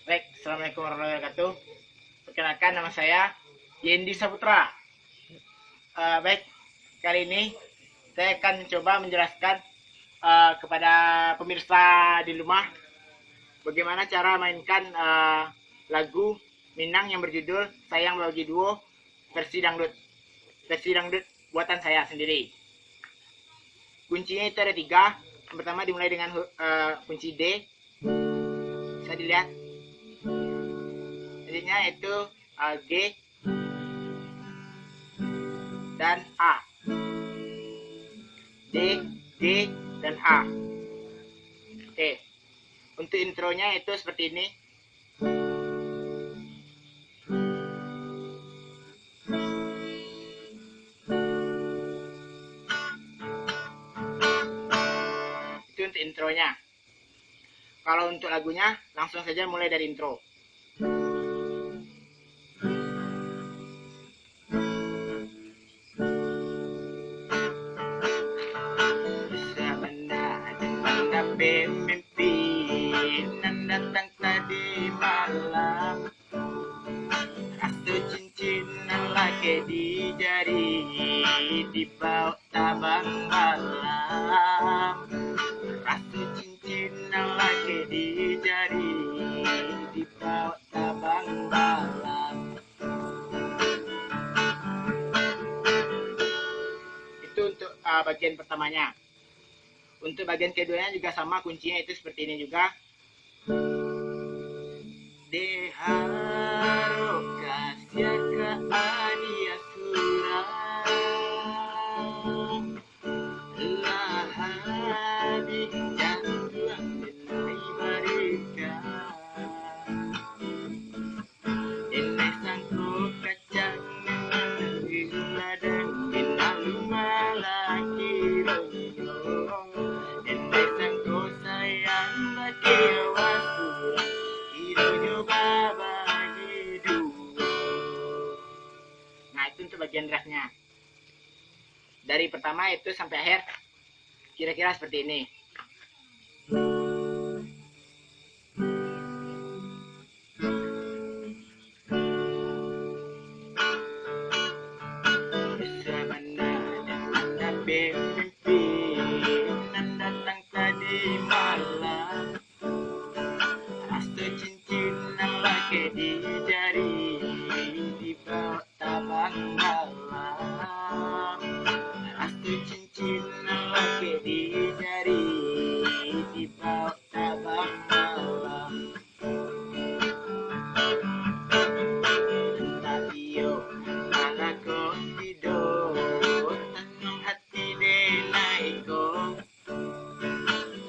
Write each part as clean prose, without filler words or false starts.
Baik, Assalamualaikum warahmatullahi wabarakatuh. Perkenalkan, nama saya Yendi Saputra. Baik, kali ini saya akan mencoba menjelaskan kepada pemirsa di rumah bagaimana cara mainkan lagu Minang yang berjudul Sayang Bagi Duo versi dangdut buatan saya sendiri. Kuncinya itu ada 3. Yang pertama dimulai dengan kunci D. Bisa dilihat. Jadinya itu G dan A. D, G, dan A. Oke. Untuk intronya itu seperti ini. Itu untuk intronya. Kalau untuk lagunya, langsung saja mulai dari intro. Pemimpinan datang tadi malam, rasa cincinan lagi di jari, di bawah tabang malam. Rasa cincinan lagi di jari, di bawah tabang malam. Itu untuk bagian pertamanya. Untuk bagian keduanya juga sama, kuncinya itu seperti ini juga. Deharo kasya ka adia surah lahadi jantuan benai barika inai sangko kacang gila dan binalu malaki royo inai sangko sayang bagi wasura kironyo baba hidup. Nah, itu untuk bagian drafnya. Dari pertama itu sampai akhir kira-kira seperti ini. Pemimpinan datang tadi malam, rasa cincinan lagi di jari, di bawah tabang malam. Rasa cincinan lagi di jari, di bawah tabang malam. Entah iyo mana kau tidur, tenang hati denaiko,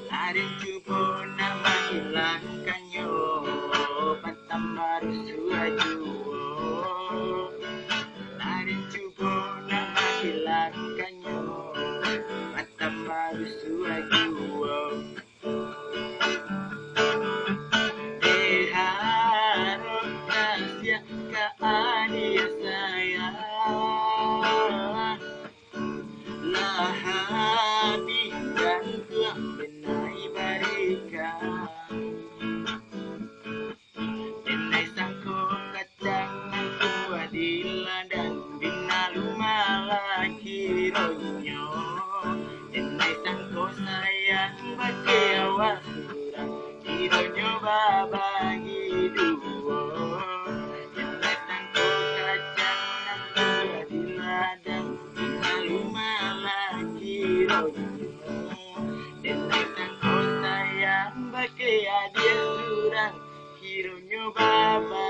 lari cubo nama hilangkannya, batam baru suajuo, lari cubo nama hilangkannya, batam baru suajuo. Deharo kasya ka adia sayang, lahadi jantuan benai barika inai sangko kacang tua di ladang binalu malaki ronyo inai sangko sayang bagi wasura kironyo baba hiduo inai sangko kacang tua di ladang binalu malaki ronyo inai sangko sayang bagi adia surang kironyo baba